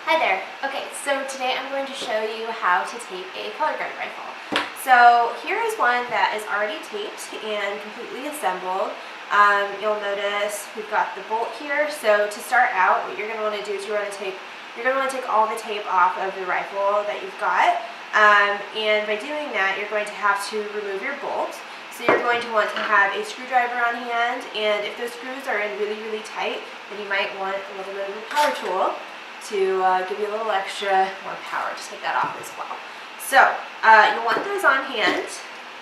Hi there. Okay, so today I'm going to show you how to tape a color guard rifle. So here is one that is already taped and completely assembled. You'll notice we've got the bolt here. So to start out, what you're going to want to do is you're going to want to take all the tape off of the rifle that you've got. And by doing that, you're going to have to remove your bolt. So you're going to want to have a screwdriver on hand, and if those screws are in really, really tight, then you might want a little bit of a power tool to give you a little extra more power to take that off as well. So you'll want those on hand.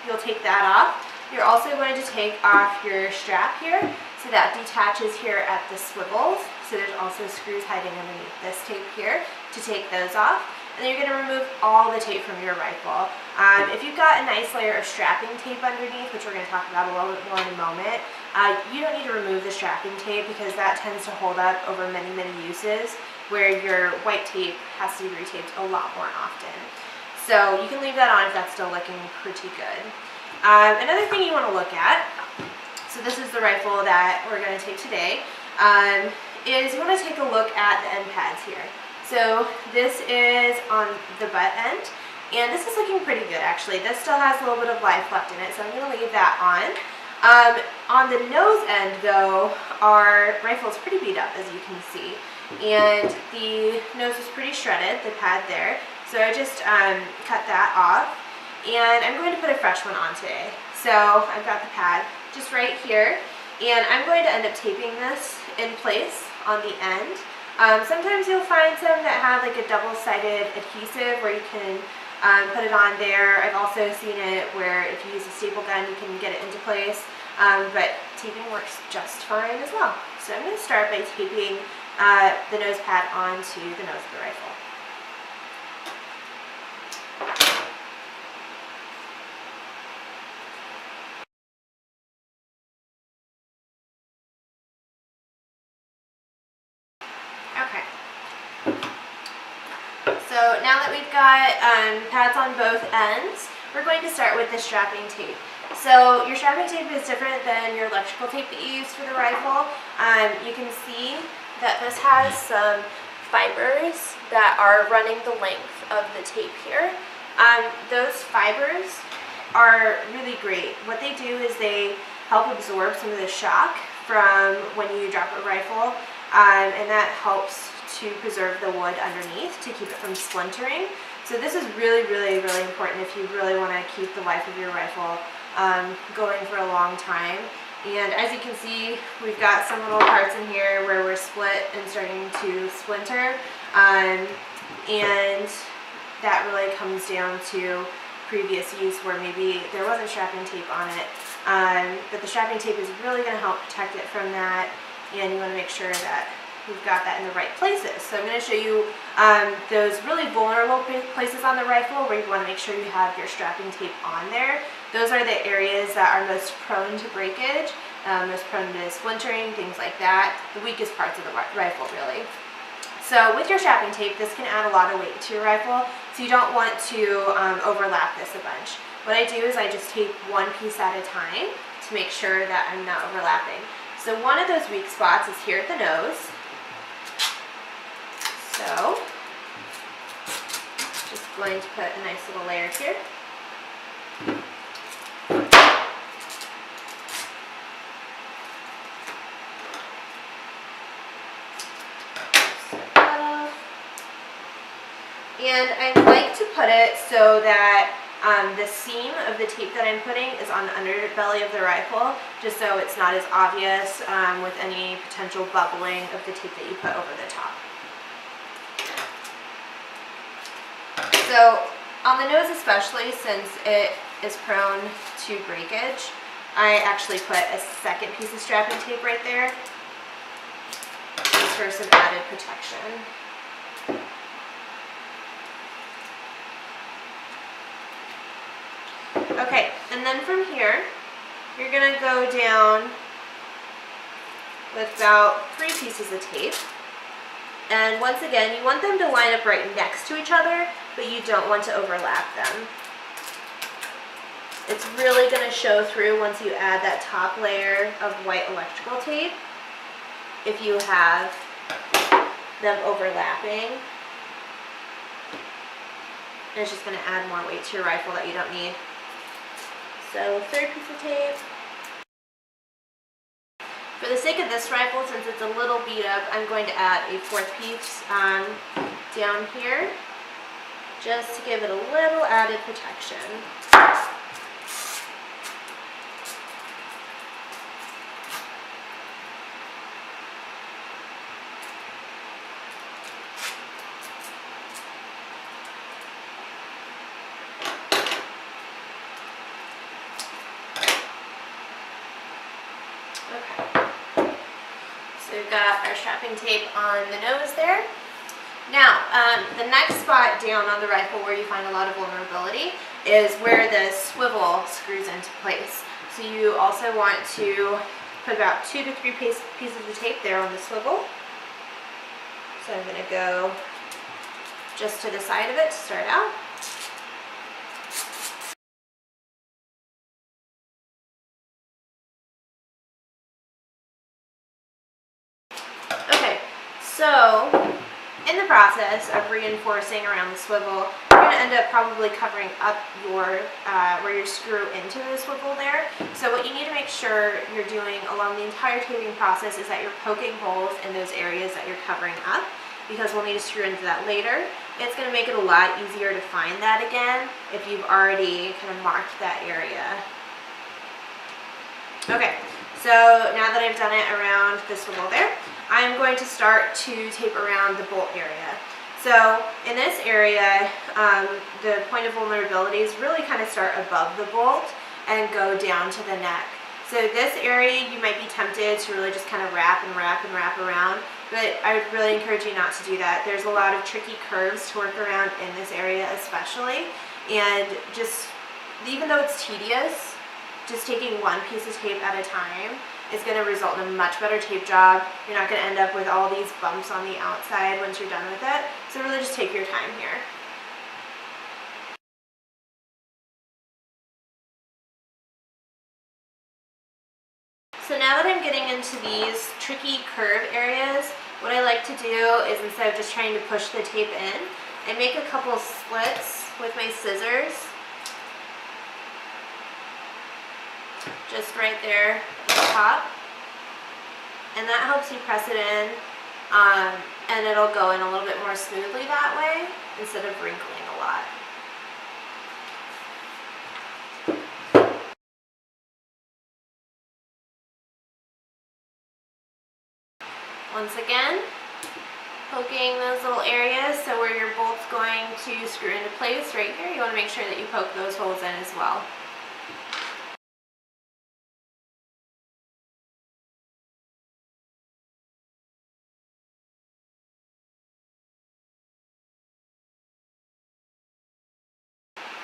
You'll take that off. You're also going to take off your strap here, so that detaches here at the swivels. So there's also screws hiding underneath this tape here to take those off. And then you're going to remove all the tape from your rifle. If you've got a nice layer of strapping tape underneath, which we're going to talk about a little bit more in a moment, you don't need to remove the strapping tape because that tends to hold up over many, many uses, where your white tape has to be retaped a lot more often. So you can leave that on if that's still looking pretty good. Another thing you want to look at, so this is the rifle that we're going to tape today, is you want to take a look at the end pads here. So this is on the butt end, and this is looking pretty good actually. This still has a little bit of life left in it, so I'm going to leave that on. On the nose end though, our rifle is pretty beat up, as you can see. And the nose is pretty shredded, the pad there. So I just cut that off, and I'm going to put a fresh one on today. So I've got the pad just right here, and I'm going to end up taping this in place on the end. Sometimes you'll find some that have like a double-sided adhesive where you can put it on there. I've also seen it where if you use a staple gun you can get it into place, but taping works just fine as well. So I'm going to start by taping the nose pad onto the nose of the rifle. Okay. So now that we've got pads on both ends, we're going to start with the strapping tape. So your strapping tape is different than your electrical tape that you use for the rifle. You can see that this has some fibers that are running the length of the tape here. Those fibers are really great. What they do is they help absorb some of the shock from when you drop a rifle, and that helps to preserve the wood underneath to keep it from splintering. So this is really, really, really important if you really want to keep the life of your rifle going for a long time. And as you can see, we've got some little parts in here where we're split and starting to splinter, and that really comes down to previous use where maybe there wasn't strapping tape on it, but the strapping tape is really going to help protect it from that, and you want to make sure that we've got that in the right places. So I'm going to show you those really vulnerable places on the rifle where you want to make sure you have your strapping tape on there. Those are the areas that are most prone to breakage, most prone to splintering, things like that, the weakest parts of the rifle really. So with your strapping tape, this can add a lot of weight to your rifle, so you don't want to overlap this a bunch. What I do is I just tape one piece at a time to make sure that I'm not overlapping. So one of those weak spots is here at the nose. So just going to put a nice little layer here. And I like to put it so that the seam of the tape that I'm putting is on the underbelly of the rifle, just so it's not as obvious with any potential bubbling of the tape that you put over the top. So on the nose especially, since it is prone to breakage, I actually put a second piece of strapping tape right there just for some added protection. Okay, and then from here, you're going to go down with about 3 pieces of tape. And once again, you want them to line up right next to each other, but you don't want to overlap them. It's really going to show through once you add that top layer of white electrical tape if you have them overlapping. and it's just going to add more weight to your rifle that you don't need. So third piece of tape. For the sake of this rifle, since it's a little beat up, I'm going to add a fourth piece down here, just to give it a little added protection. Okay, so we've got our strapping tape on the nose there. Now, the next spot down on the rifle where you find a lot of vulnerability is where the swivel screws into place. So you also want to put about 2 to 3 pieces of tape there on the swivel. So I'm going to go just to the side of it to start out. Okay, so in the process of reinforcing around the swivel, you're going to end up probably covering up your where you screw into the swivel there. So what you need to make sure you're doing along the entire taping process is that you're poking holes in those areas that you're covering up, because we'll need to screw into that later. It's going to make it a lot easier to find that again if you've already kind of marked that area. Okay, so now that I've done it around the swivel there, I'm going to start to tape around the bolt area. So in this area, the point of vulnerability is really kind of start above the bolt and go down to the neck. So this area you might be tempted to really just kind of wrap and wrap and wrap around, but I would really encourage you not to do that. There's a lot of tricky curves to work around in this area especially, and just, even though it's tedious, just taking one piece of tape at a time is going to result in a much better tape job. You're not going to end up with all these bumps on the outside once you're done with it. So really just take your time here. So now that I'm getting into these tricky curve areas, what I like to do is, instead of just trying to push the tape in, I make a couple slits with my scissors. Just right there at the top, and that helps you press it in, and it'll go in a little bit more smoothly that way instead of wrinkling a lot. Once again, poking those little areas, so where your bolt's going to screw into place right here, you want to make sure that you poke those holes in as well.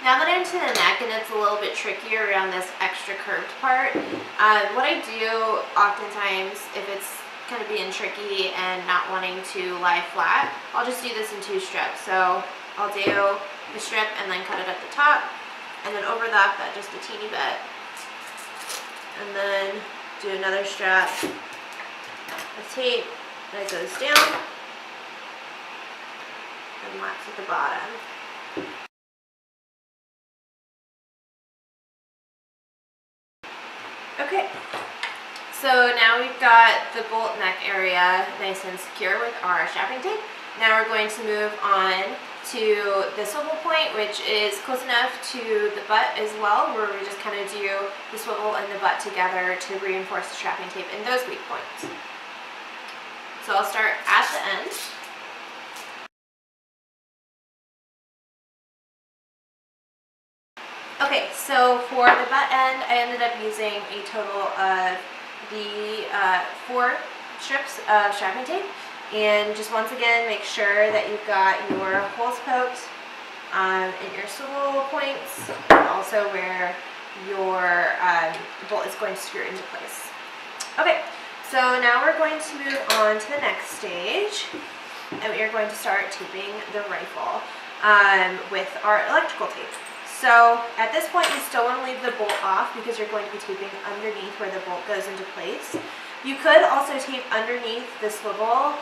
Now that I'm to the neck and it's a little bit trickier around this extra curved part, what I do oftentimes, if it's kind of being tricky and not wanting to lie flat, I'll just do this in 2 strips. So I'll do the strip and then cut it at the top, and then overlap that just a teeny bit, and then do another strap of tape that goes down and laps at the bottom. Okay, so now we've got the bolt neck area nice and secure with our strapping tape. Now we're going to move on to the swivel point, which is close enough to the butt as well, where we just kind of do the swivel and the butt together to reinforce the strapping tape in those weak points. So I'll start at the end. Okay, so for the butt end, I ended up using a total of the 4 strips of strapping tape. And just once again, make sure that you've got your holes poked in your swivel points, also where your bolt is going to screw into place. Okay, so now we're going to move on to the next stage, and we are going to start taping the rifle with our electrical tape. So at this point, you still want to leave the bolt off because you're going to be taping underneath where the bolt goes into place. You could also tape underneath the swivel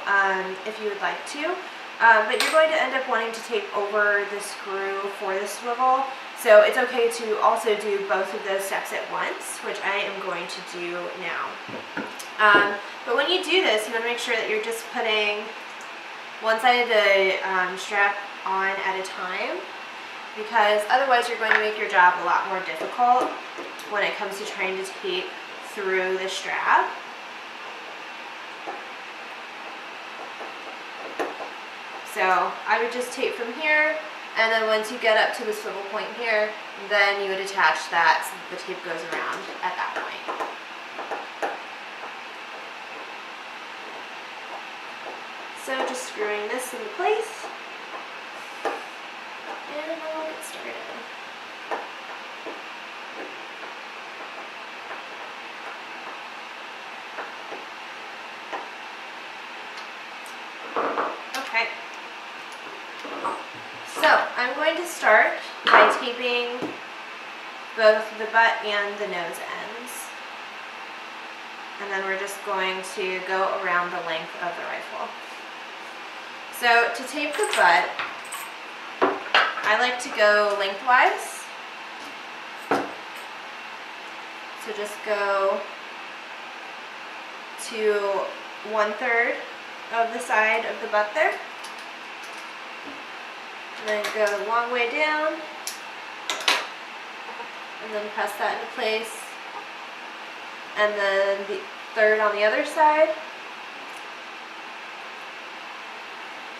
if you would like to, but you're going to end up wanting to tape over the screw for the swivel. So it's okay to also do both of those steps at once, which I am going to do now. But when you do this, you want to make sure that you're just putting one side of the strap on at a time, because otherwise you're going to make your job a lot more difficult when it comes to trying to tape through the strap. So I would just tape from here, and then once you get up to the swivel point here, then you would attach that so that the tape goes around at that point. So just screwing this into place, and then we'll get started. Okay. So I'm going to start by taping both the butt and the nose ends. And then we're just going to go around the length of the rifle. So to tape the butt, I like to go lengthwise. So just go to 1/3 of the side of the butt there. And then go a long way down. And then press that into place. And then the 1/3 on the other side.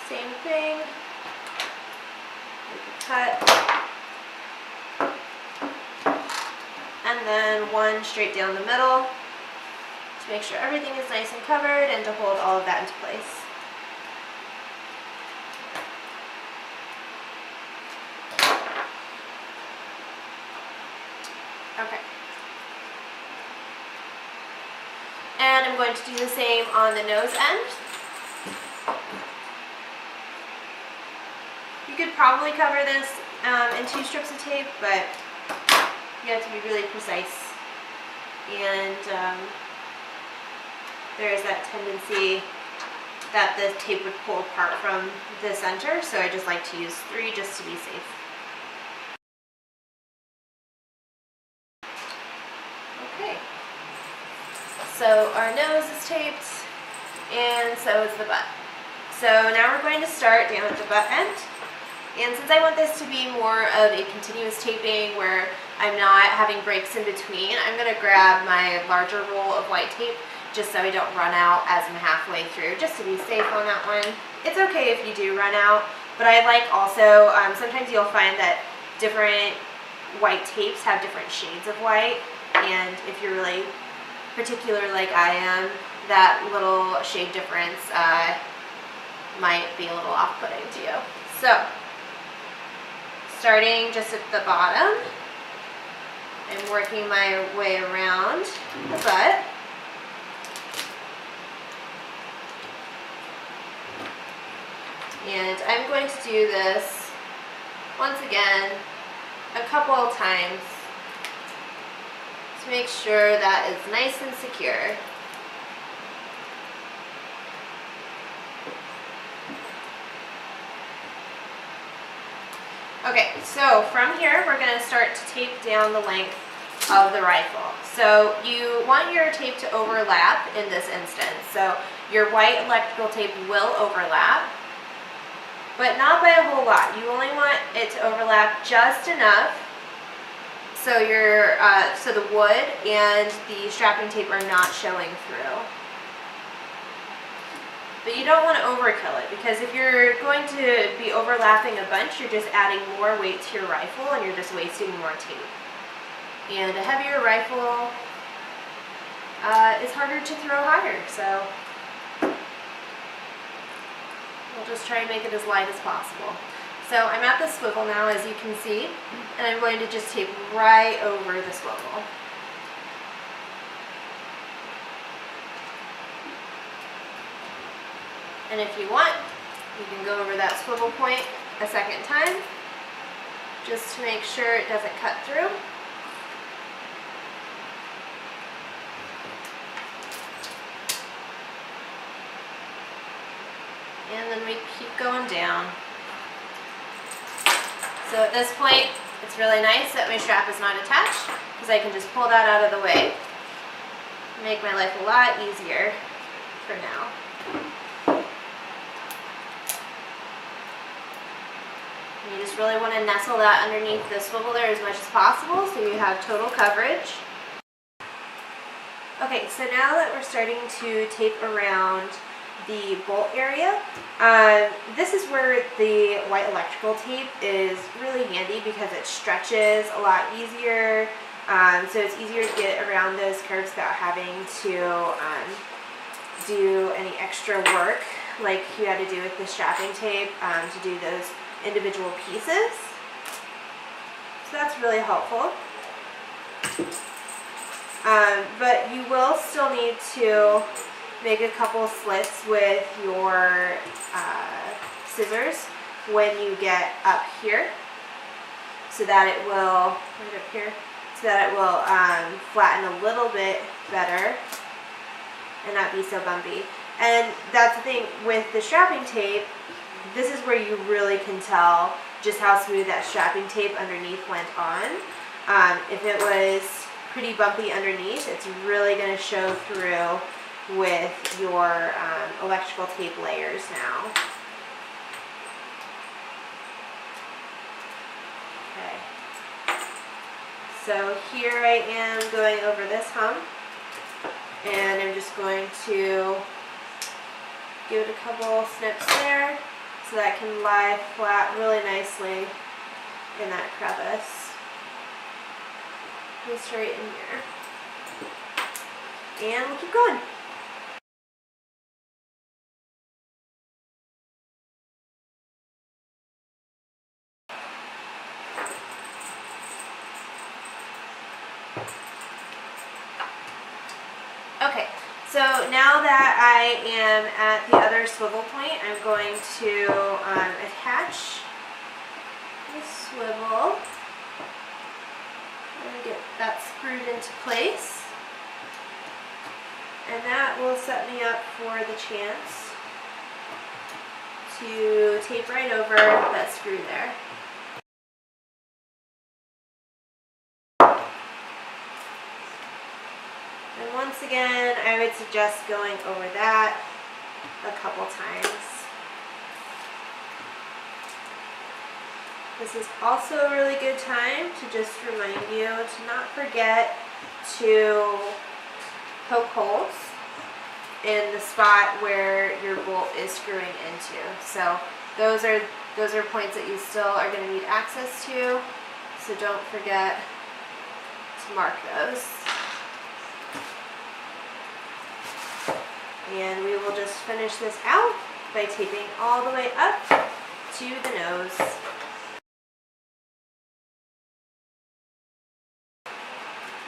Same thing. Make a cut. And then one straight down the middle to make sure everything is nice and covered and to hold all of that into place. Okay. And I'm going to do the same on the nose end. You could probably cover this in 2 strips of tape, but you have to be really precise. And there is that tendency that the tape would pull apart from the center, so I just like to use 3 just to be safe. Okay, so our nose is taped, and so is the butt. So now we're going to start down at the butt end. And since I want this to be more of a continuous taping where I'm not having breaks in between, I'm going to grab my larger roll of white tape just so I don't run out as I'm halfway through, just to be safe on that one. It's okay if you do run out, but I like also, sometimes you'll find that different white tapes have different shades of white, and if you're really particular like I am, that little shade difference might be a little off-putting to you. So, starting just at the bottom, I'm working my way around the butt. And I'm going to do this, once again, a couple of times to make sure that it's nice and secure. Okay, so from here we're going to start to tape down the length of the rifle. So you want your tape to overlap in this instance. So your white electrical tape will overlap, but not by a whole lot. You only want it to overlap just enough so so the wood and the strapping tape are not showing through. But you don't want to overkill it, because if you're going to be overlapping a bunch, you're just adding more weight to your rifle and you're just wasting more tape. And a heavier rifle is harder to throw higher, so we'll just try and make it as light as possible. So I'm at the swivel now, as you can see, and I'm going to just tape right over the swivel. And if you want, you can go over that swivel point a second time, just to make sure it doesn't cut through. And then we keep going down. So at this point, it's really nice that my strap is not attached because I can just pull that out of the way. Make my life a lot easier for now. And you just really want to nestle that underneath the swivel there as much as possible so you have total coverage. Okay, so now that we're starting to tape around the bolt area, this is where the white electrical tape is really handy because it stretches a lot easier. So it's easier to get around those curves without having to do any extra work like you had to do with the strapping tape to do those individual pieces. So that's really helpful. But you will still need to make a couple slits with your scissors when you get up here so that it will, right up here, so that it will flatten a little bit better and not be so bumpy. And that's the thing with the strapping tape, this is where you really can tell just how smooth that strapping tape underneath went on. If it was pretty bumpy underneath, it's really going to show through with your electrical tape layers now. Okay. So here I am going over this hump, and I'm just going to give it a couple snips there so that it can lie flat really nicely in that crevice. Just right in here. And we'll keep going. Okay, so now that I am at the other swivel point, I'm going to attach the swivel and get that screwed into place. And that will set me up for the chance to tape right over that screw there. And once again, I would suggest going over that a couple times. This is also a really good time to just remind you to not forget to poke holes in the spot where your bolt is screwing into. So those are points that you still are going to need access to. So don't forget to mark those. And we will just finish this out by taping all the way up to the nose.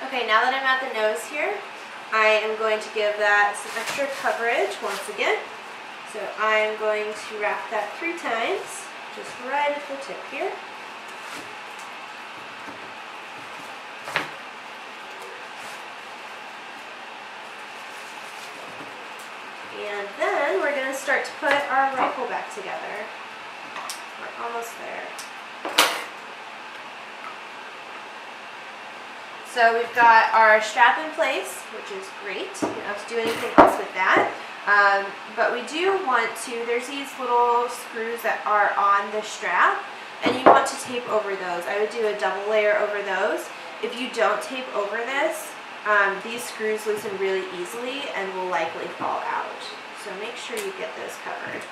Okay, now that I'm at the nose here, I am going to give that some extra coverage once again. So I'm going to wrap that 3 times, just right at the tip here. And then we're going to start to put our rifle back together. We're almost there. So we've got our strap in place, which is great. You don't have to do anything else with that. But we do want to, there's these little screws that are on the strap, and you want to tape over those. I would do a double layer over those. If you don't tape over this, these screws loosen really easily and will likely fall out. So make sure you get those covered.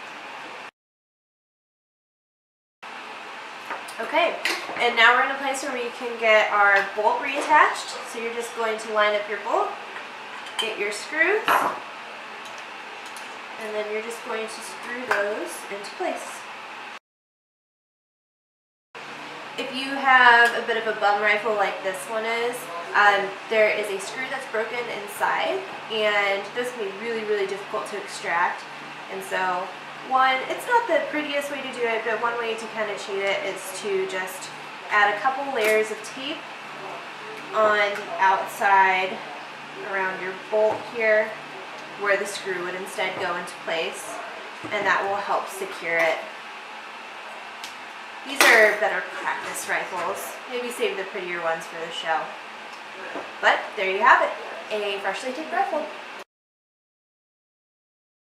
Okay, and now we're in a place where we can get our bolt reattached. So you're just going to line up your bolt, get your screws, and then you're just going to screw those into place. If you have a bit of a bum rifle like this one is, there is a screw that's broken inside, and this can be really, really difficult to extract. And so, it's not the prettiest way to do it, but one way to kind of cheat it is to just add a couple layers of tape on the outside around your bolt here, where the screw would instead go into place. and that will help secure it. These are better practice rifles. Maybe save the prettier ones for the show. But there you have it, a freshly taped rifle.